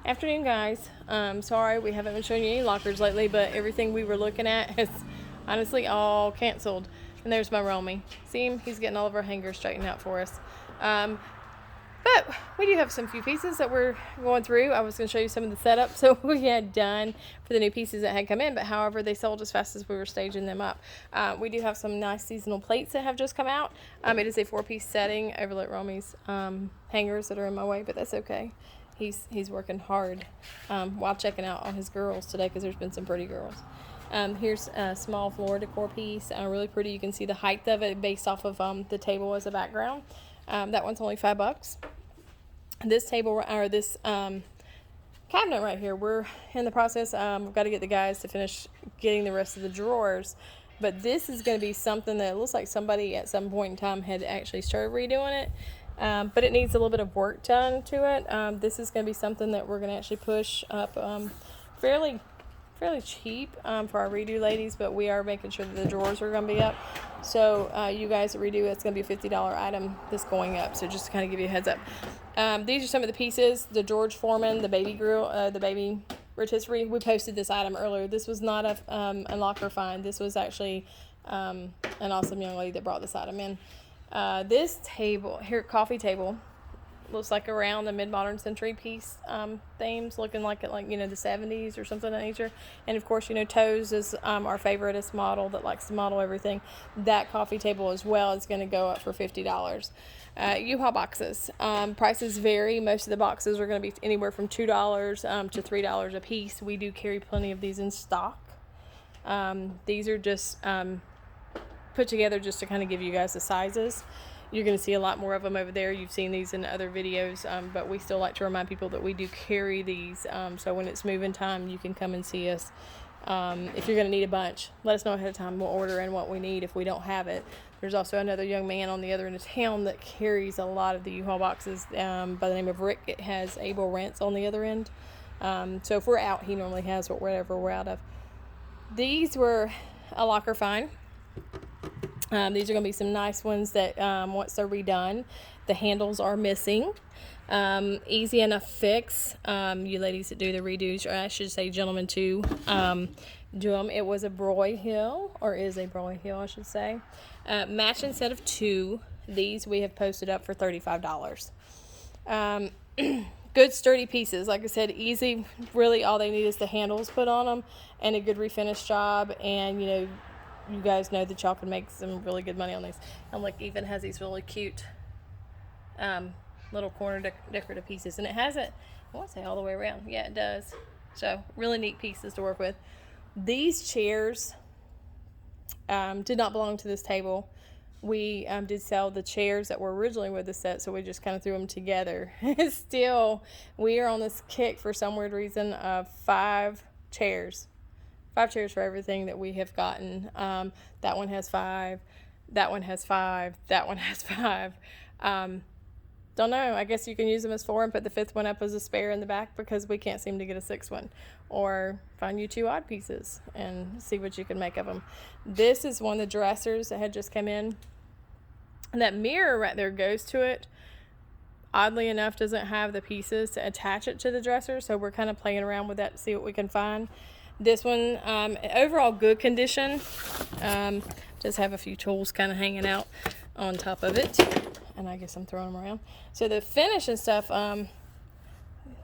Afternoon, guys. Sorry we haven't been showing you any lockers lately, but everything we were looking at is honestly all canceled. And there's my Romy. See him? He's getting all of our hangers straightened out for us. Um, but we do have some few pieces that we're going through. I was going to show you some of the setup so we had done for the new pieces that had come in, but however, they sold as fast as we were staging them up. We do have some nice seasonal plates that have just come out. It is a 4-piece setting. Overlook Romy's hangers that are in my way, but that's okay. He's working hard while checking out all his girls today because there's been some pretty girls. Here's a small floor decor piece, really pretty. You can see the height of it based off of the table as a background. That one's only $5. This table or this cabinet right here, we're in the process. We've got to get the guys to finish getting the rest of the drawers. But this is going to be something that looks like somebody at some point in time had actually started redoing it. But it needs a little bit of work done to it. This is going to be something that we're going to actually push up fairly cheap for our redo ladies, but we are making sure that the drawers are going to be up. So you guys that redo, it's going to be a $50 item that's going up. So just to kind of give you a heads up. These are some of the pieces. The George Foreman, the baby grill, the baby rotisserie. We posted this item earlier. This was not a locker find. This was actually an awesome young lady that brought this item in. This table here, coffee table, looks like around the mid-modern century piece themes, looking like it, like, you know, the 70s or something of that nature. And of course, you know, Toes is our favoriteest model that likes to model everything. That coffee table as well is going to go up for $50. U-Haul boxes, prices vary. Most of the boxes are going to be anywhere from $2 to $3 a piece. We do carry plenty of these in stock. These are just put together just to kind of give you guys the sizes. You're going to see a lot more of them over there. You've seen these in other videos, but we still like to remind people that we do carry these. So when it's moving time, you can come and see us. If you're going to need a bunch, let us know ahead of time. We'll order in what we need if we don't have it. There's also another young man on the other end of town that carries a lot of the U-Haul boxes by the name of Rick. It has Abel Rents on the other end. So if we're out, he normally has whatever we're out of. These were a locker find. These are going to be some nice ones that once they're redone, the handles are missing. Easy enough fix. You ladies that do the redos, or I should say gentlemen too, do them. It was a Broyhill, or is a Broyhill, I should say. Matching set of 2. These we have posted up for $35. Good sturdy pieces. Like I said, easy. Really all they need is the handles put on them and a good refinish job, and you know, you guys know that y'all can make some really good money on these. And look, even has these really cute little corner decorative pieces. And it has it, I want to say all the way around. Yeah, it does. So really neat pieces to work with. These chairs did not belong to this table. We did sell the chairs that were originally with the set, so we just kind of threw them together. Still, we are on this kick for some weird reason of 5 chairs. 5 chairs for everything that we have gotten. That one has 5. That one has 5. That one has 5. Don't know. I guess you can use them as 4 and put the 5th one up as a spare in the back because we can't seem to get a 6th one. Or find you 2 odd pieces and see what you can make of them. This is one of the dressers that had just come in. And that mirror right there goes to it. Oddly enough, doesn't have the pieces to attach it to the dresser. So we're kind of playing around with that to see what we can find. This one, overall good condition. Just have a few tools kind of hanging out on top of it. And I guess I'm throwing them around. So the finish and stuff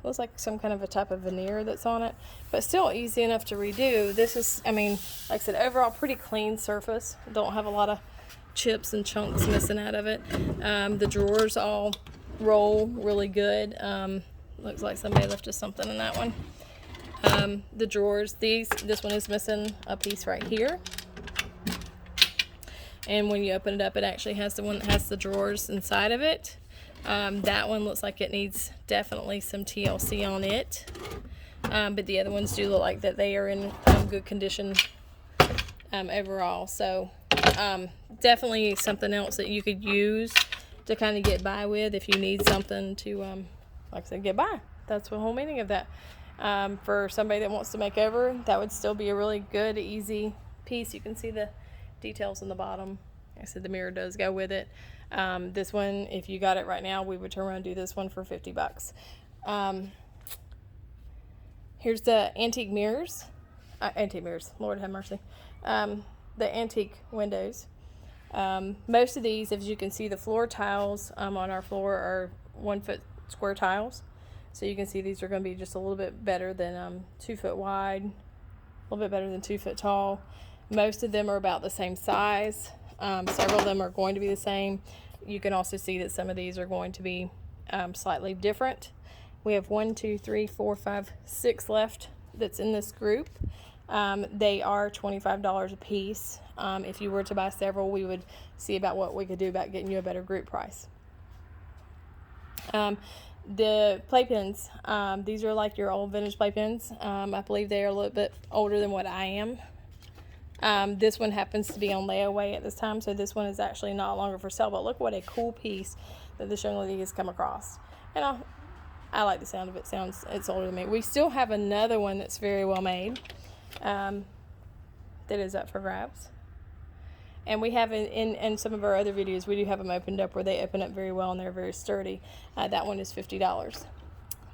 looks like some kind of a type of veneer that's on it. But still easy enough to redo. This is, I mean, like I said, overall pretty clean surface. Don't have a lot of chips and chunks missing out of it. The drawers all roll really good. Looks like somebody lifted something in that one. The drawers, this one is missing a piece right here. And when you open it up, it actually has the one that has the drawers inside of it. That one looks like it needs definitely some TLC on it. But the other ones do look like that they are in good condition overall. So definitely something else that you could use to kind of get by with if you need something to, like I said, get by. That's the whole meaning of that. For somebody that wants to make over, that would still be a really good, easy piece. You can see the details in the bottom. Like I said, the mirror does go with it. This one, if you got it right now, we would turn around and do this one for $50. Here's the antique mirrors. Antique mirrors, Lord have mercy. The antique windows. Most of these, as you can see, the floor tiles on our floor are 1 foot square tiles. So you can see these are going to be just a little bit better than 2 foot wide, a little bit better than 2 foot tall. Most of them are about the same size. Several of them are going to be the same. You can also see that some of these are going to be slightly different. We have 1, 2, 3, 4, 5, 6 left that's in this group. They are $25 a piece. If you were to buy several, we would see about what we could do about getting you a better group price. The playpens, these are like your old vintage playpens. I believe they are a little bit older than what I am. This one happens to be on layaway at this time, so this one is actually not longer for sale. But look what a cool piece that this young lady has come across. And I like the sound of it. It's older than me. We still have another one that's very well made, that is up for grabs. And we have in some of our other videos, we do have them opened up where they open up very well and they're very sturdy. That one is $50.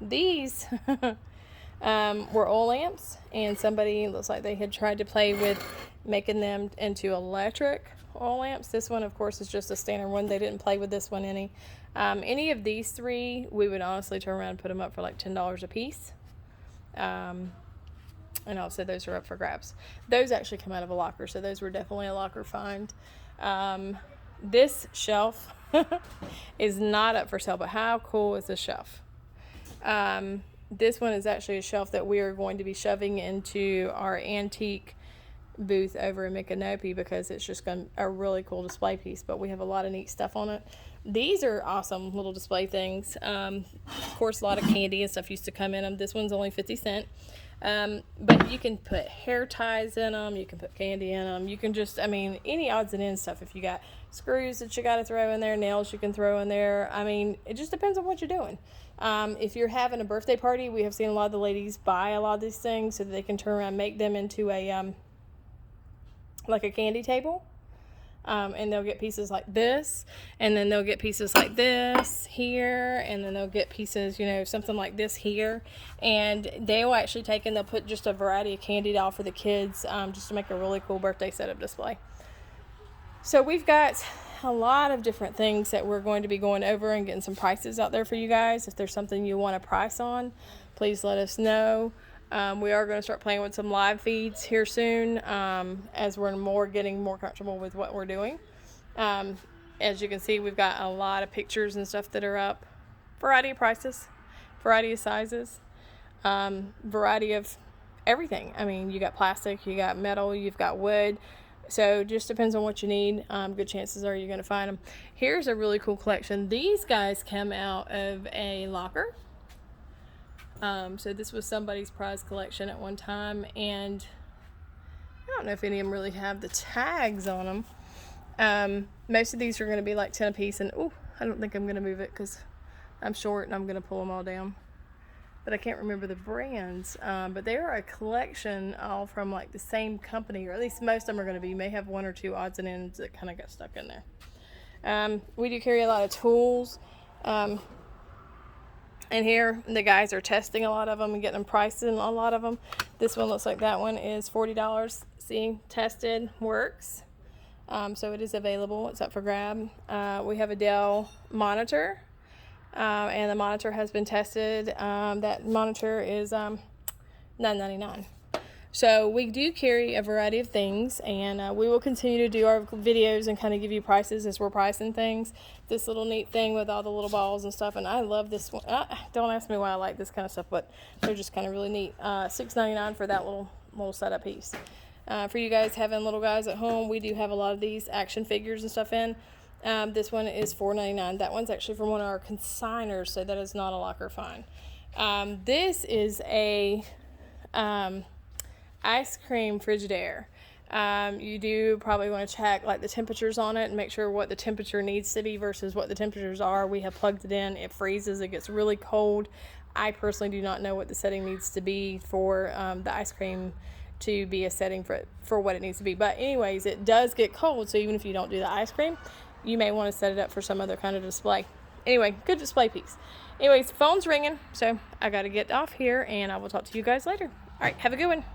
These were oil lamps, and somebody, looks like they had tried to play with making them into electric oil lamps. This one, of course, is just a standard one. They didn't play with this one any. Any of these three, we would honestly turn around and put them up for like $10 a piece. And also those are up for grabs. Those actually come out of a locker, so those were definitely a locker find. This shelf is not up for sale, but how cool is this shelf? This one is actually a shelf that we are going to be shoving into our antique booth over in Micanopy because it's just a really cool display piece, but we have a lot of neat stuff on it. These are awesome little display things. Of course, a lot of candy and stuff used to come in them. This one's only 50 cents. But you can put hair ties in them, you can put candy in them, you can just, any odds and ends stuff. If you got screws that you got to throw in there, nails you can throw in there. It just depends on what you're doing. If you're having a birthday party, we have seen a lot of the ladies buy a lot of these things so that they can turn around and make them into a, like a candy table. And they'll get pieces like this, and then they'll get pieces like this here, and then they'll get pieces, something like this here, and they will actually take and they'll put just a variety of candy doll for the kids, just to make a really cool birthday setup display. So we've got a lot of different things that we're going to be going over and getting some prices out there for you guys. If there's something you want a price on, please let us know. We are going to start playing with some live feeds here soon, as we're getting more comfortable with what we're doing. As you can see, we've got a lot of pictures and stuff that are up. Variety of prices, variety of sizes, variety of everything. You got plastic, you got metal, you've got wood. So just depends on what you need. Good chances are you're going to find them. Here's a really cool collection. These guys come out of a locker. So this was somebody's prize collection at one time, and I don't know if any of them really have the tags on them. Most of these are going to be like 10 a piece, and I don't think I'm going to move it because I'm short and I'm going to pull them all down. But I can't remember the brands. But they are a collection all from like the same company, or at least most of them are going to be. You may have one or two odds and ends that kind of got stuck in there. We do carry a lot of tools. And here the guys are testing a lot of them and getting them priced in a lot of them. This one looks like that one is $40. See, tested, works. So it is available. It's up for grab. We have a Dell monitor, and the monitor has been tested. That monitor is $9.99. So we do carry a variety of things, and we will continue to do our videos and kind of give you prices as we're pricing things. This little neat thing with all the little balls and stuff, and I love this one. Don't ask me why I like this kind of stuff, but they're just kind of really neat. $6.99 for that little setup piece. For you guys having little guys at home, we do have a lot of these action figures and stuff in. This one is $4.99. That one's actually from one of our consigners, so that is not a locker find. This is a ice cream Frigidaire. You do probably want to check like the temperatures on it and make sure what the temperature needs to be versus what the temperatures are. We have plugged it in. It freezes. It gets really cold. I personally do not know what the setting needs to be for the ice cream to be a setting for what it needs to be. But anyways, it does get cold, so even if you don't do the ice cream, you may want to set it up for some other kind of display. Anyway, good display piece. Anyways, phone's ringing, so I got to get off here, and I will talk to you guys later. All right, have a good one.